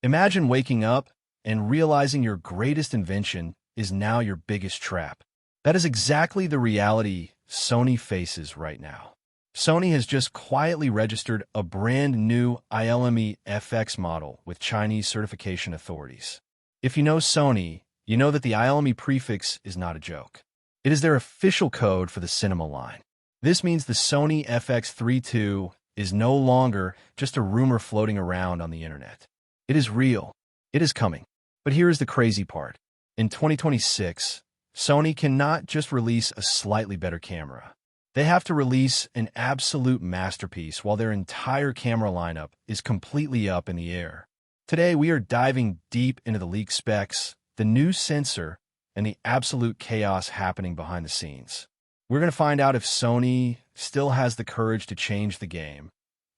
Imagine waking up and realizing your greatest invention is now your biggest trap. That is exactly the reality Sony faces right now. Sony has just quietly registered a brand new ILME FX model with Chinese certification authorities. If you know Sony, you know that the ILME prefix is not a joke. It is their official code for the cinema line. This means the Sony FX3 II is no longer just a rumor floating around on the internet. It is real. It is coming. But here is the crazy part. In 2026, Sony cannot just release a slightly better camera. They have to release an absolute masterpiece while their entire camera lineup is completely up in the air. Today, we are diving deep into the leaked specs, the new sensor, and the absolute chaos happening behind the scenes. We're going to find out if Sony still has the courage to change the game,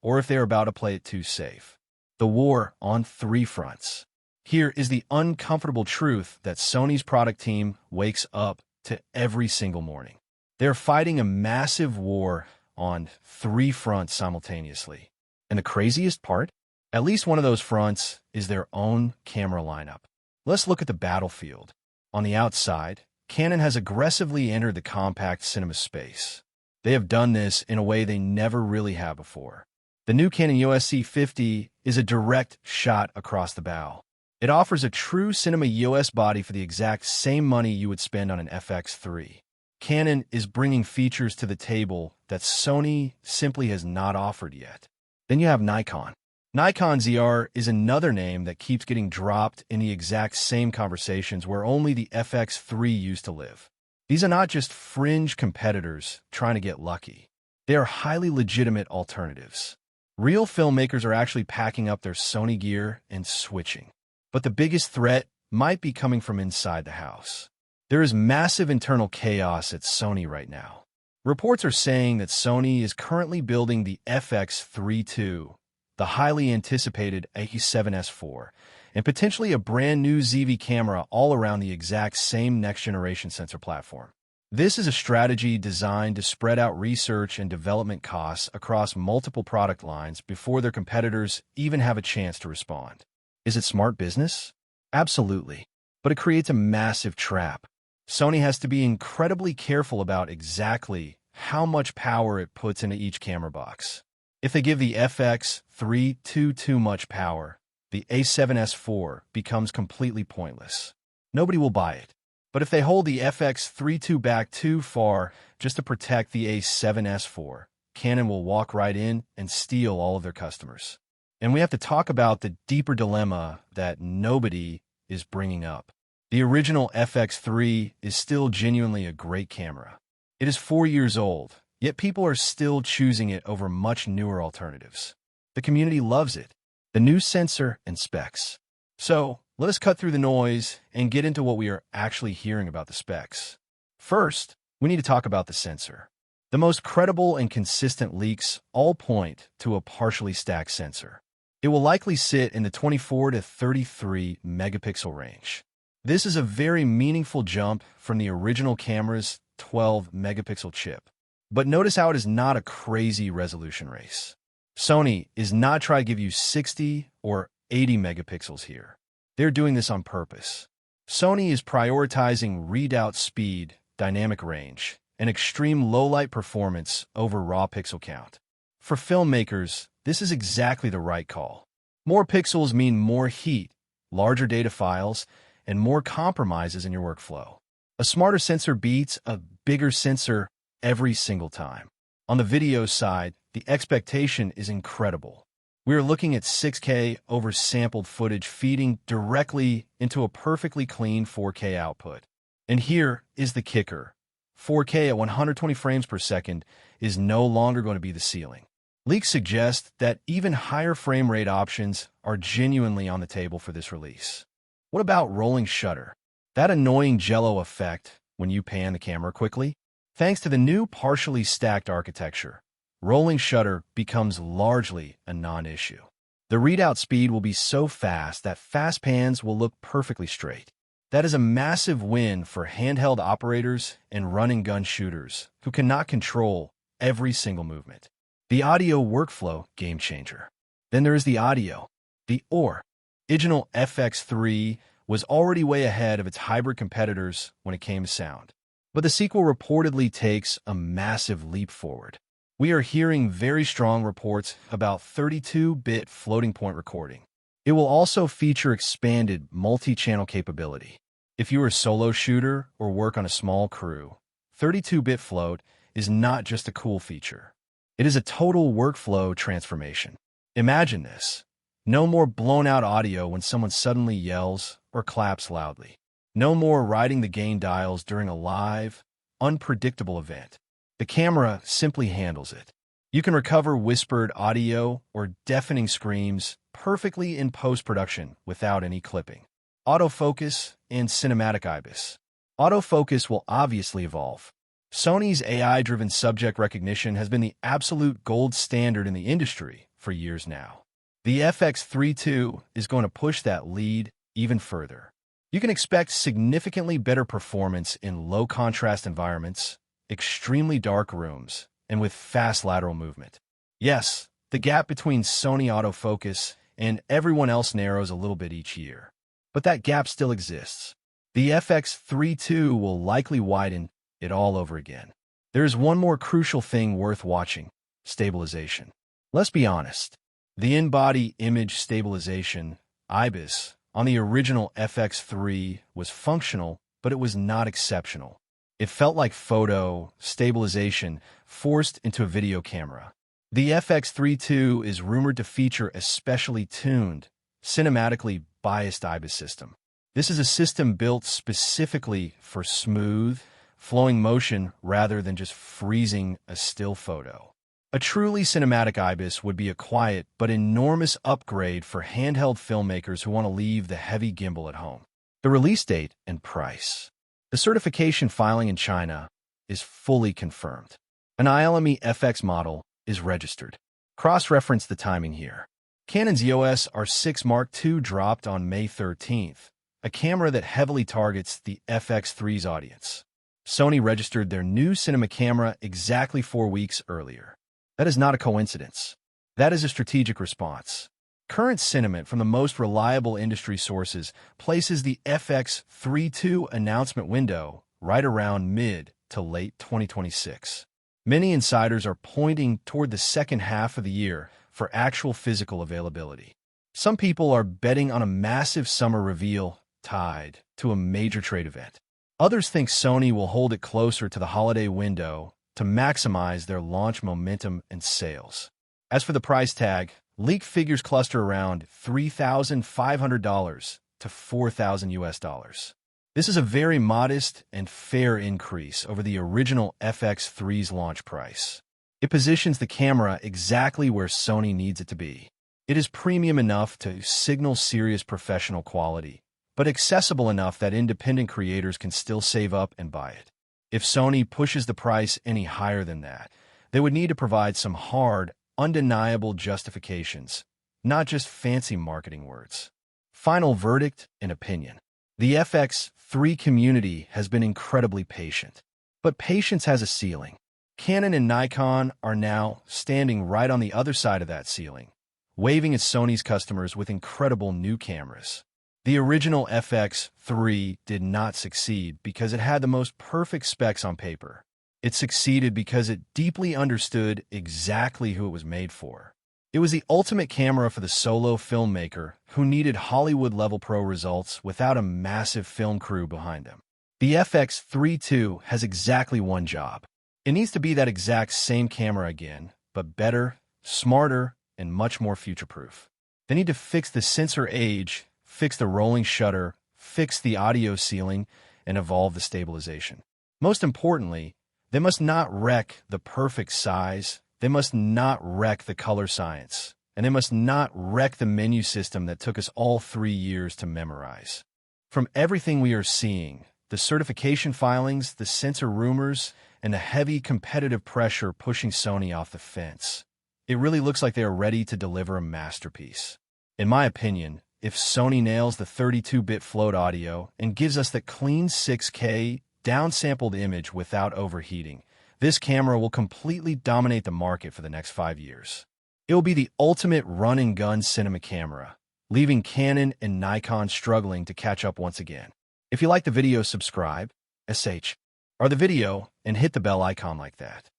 or if they're about to play it too safe. The war on three fronts. Here is the uncomfortable truth that Sony's product team wakes up to every single morning. They're fighting a massive war on three fronts simultaneously. And the craziest part? At least one of those fronts is their own camera lineup. Let's look at the battlefield. On the outside, Canon has aggressively entered the compact cinema space. They have done this in a way they never really have before. The new Canon EOS C50 is a direct shot across the bow. It offers a true cinema EOS body for the exact same money you would spend on an FX3. Canon is bringing features to the table that Sony simply has not offered yet. Then you have Nikon. Nikon ZR is another name that keeps getting dropped in the exact same conversations where only the FX3 used to live. These are not just fringe competitors trying to get lucky. They are highly legitimate alternatives. Real filmmakers are actually packing up their Sony gear and switching. But the biggest threat might be coming from inside the house. There is massive internal chaos at Sony right now. Reports are saying that Sony is currently building the FX3 II, the highly anticipated A7S4, and potentially a brand new ZV camera all around the exact same next-generation sensor platform. This is a strategy designed to spread out research and development costs across multiple product lines before their competitors even have a chance to respond. Is it smart business? Absolutely. But it creates a massive trap. Sony has to be incredibly careful about exactly how much power it puts into each camera box. If they give the FX3 II too much power, the A7S4 becomes completely pointless. Nobody will buy it. But if they hold the FX3 II back too far just to protect the A7S4, Canon will walk right in and steal all of their customers. And we have to talk about the deeper dilemma that nobody is bringing up. The original FX3 is still genuinely a great camera. It is 4 years old, yet people are still choosing it over much newer alternatives. The community loves it, the new sensor and specs. So, let us cut through the noise and get into what we are actually hearing about the specs. First, we need to talk about the sensor. The most credible and consistent leaks all point to a partially stacked sensor. It will likely sit in the 24 to 33 megapixel range. This is a very meaningful jump from the original camera's 12 megapixel chip. But notice how it is not a crazy resolution race. Sony is not trying to give you 60 or 80 megapixels here. They're doing this on purpose. Sony is prioritizing readout speed, dynamic range, and extreme low-light performance over raw pixel count. For filmmakers, this is exactly the right call. More pixels mean more heat, larger data files, and more compromises in your workflow. A smarter sensor beats a bigger sensor every single time. On the video side, the expectation is incredible. We are looking at 6K over sampled footage feeding directly into a perfectly clean 4K output. And here is the kicker. 4K at 120 frames per second is no longer going to be the ceiling. Leaks suggest that even higher frame rate options are genuinely on the table for this release. What about rolling shutter? That annoying jello effect when you pan the camera quickly? Thanks to the new partially stacked architecture, rolling shutter becomes largely a non-issue. The readout speed will be so fast that fast pans will look perfectly straight. That is a massive win for handheld operators and run-and-gun shooters who cannot control every single movement. The audio workflow game changer. Then there is the audio, the OR. original FX3 was already way ahead of its hybrid competitors when it came to sound. But the sequel reportedly takes a massive leap forward. We are hearing very strong reports about 32-bit floating point recording. It will also feature expanded multi-channel capability. If you are a solo shooter or work on a small crew, 32-bit float is not just a cool feature. It is a total workflow transformation. Imagine this. No more blown-out audio when someone suddenly yells or claps loudly. No more riding the gain dials during a live, unpredictable event. The camera simply handles it. You can recover whispered audio or deafening screams perfectly in post-production without any clipping. Autofocus and cinematic IBIS. Autofocus will obviously evolve. Sony's AI-driven subject recognition has been the absolute gold standard in the industry for years now. The FX3 II is going to push that lead even further. You can expect significantly better performance in low-contrast environments, extremely dark rooms, and with fast lateral movement. Yes, the gap between Sony autofocus and everyone else narrows a little bit each year. But that gap still exists. The FX3 II will likely widen it all over again. There is one more crucial thing worth watching: stabilization. Let's be honest. The in-body image stabilization, IBIS, on the original FX3 was functional, but it was not exceptional. It felt like photo stabilization forced into a video camera. The FX3 II is rumored to feature a specially tuned, cinematically biased IBIS system. This is a system built specifically for smooth, flowing motion rather than just freezing a still photo. A truly cinematic IBIS would be a quiet but enormous upgrade for handheld filmmakers who want to leave the heavy gimbal at home. The release date and price. The certification filing in China is fully confirmed. An ILME FX model is registered. Cross-reference the timing here. Canon's EOS R6 Mark II dropped on May 13th, a camera that heavily targets the FX3's audience. Sony registered their new cinema camera exactly 4 weeks earlier. That is not a coincidence. That is a strategic response. Current sentiment from the most reliable industry sources places the FX3 II announcement window right around mid to late 2026. Many insiders are pointing toward the second half of the year for actual physical availability. Some people are betting on a massive summer reveal tied to a major trade event. Others think Sony will hold it closer to the holiday window to maximize their launch momentum and sales. As for the price tag, leaked figures cluster around $3,500 to $4,000. This is a very modest and fair increase over the original FX3's launch price. It positions the camera exactly where Sony needs it to be. It is premium enough to signal serious professional quality, but accessible enough that independent creators can still save up and buy it. If Sony pushes the price any higher than that, they would need to provide some hard, undeniable justifications, not just fancy marketing words. Final verdict and opinion. The FX3 community has been incredibly patient, but patience has a ceiling. Canon and Nikon are now standing right on the other side of that ceiling, waving at Sony's customers with incredible new cameras. The original FX3 did not succeed because it had the most perfect specs on paper. It succeeded because it deeply understood exactly who it was made for. It was the ultimate camera for the solo filmmaker who needed Hollywood-level pro results without a massive film crew behind them. The FX3 II has exactly one job. It needs to be that exact same camera again, but better, smarter, and much more future-proof. They need to fix the sensor age, fix the rolling shutter, fix the audio ceiling, and evolve the stabilization. Most importantly, they must not wreck the perfect size, they must not wreck the color science, and they must not wreck the menu system that took us all 3 years to memorize. From everything we are seeing, the certification filings, the sensor rumors, and the heavy competitive pressure pushing Sony off the fence, it really looks like they are ready to deliver a masterpiece. In my opinion, if Sony nails the 32-bit float audio and gives us the clean 6K downsampled image without overheating, this camera will completely dominate the market for the next 5 years. It will be the ultimate run-and-gun cinema camera, leaving Canon and Nikon struggling to catch up once again. If you like the video, subscribe, or the video, and hit the bell icon like that.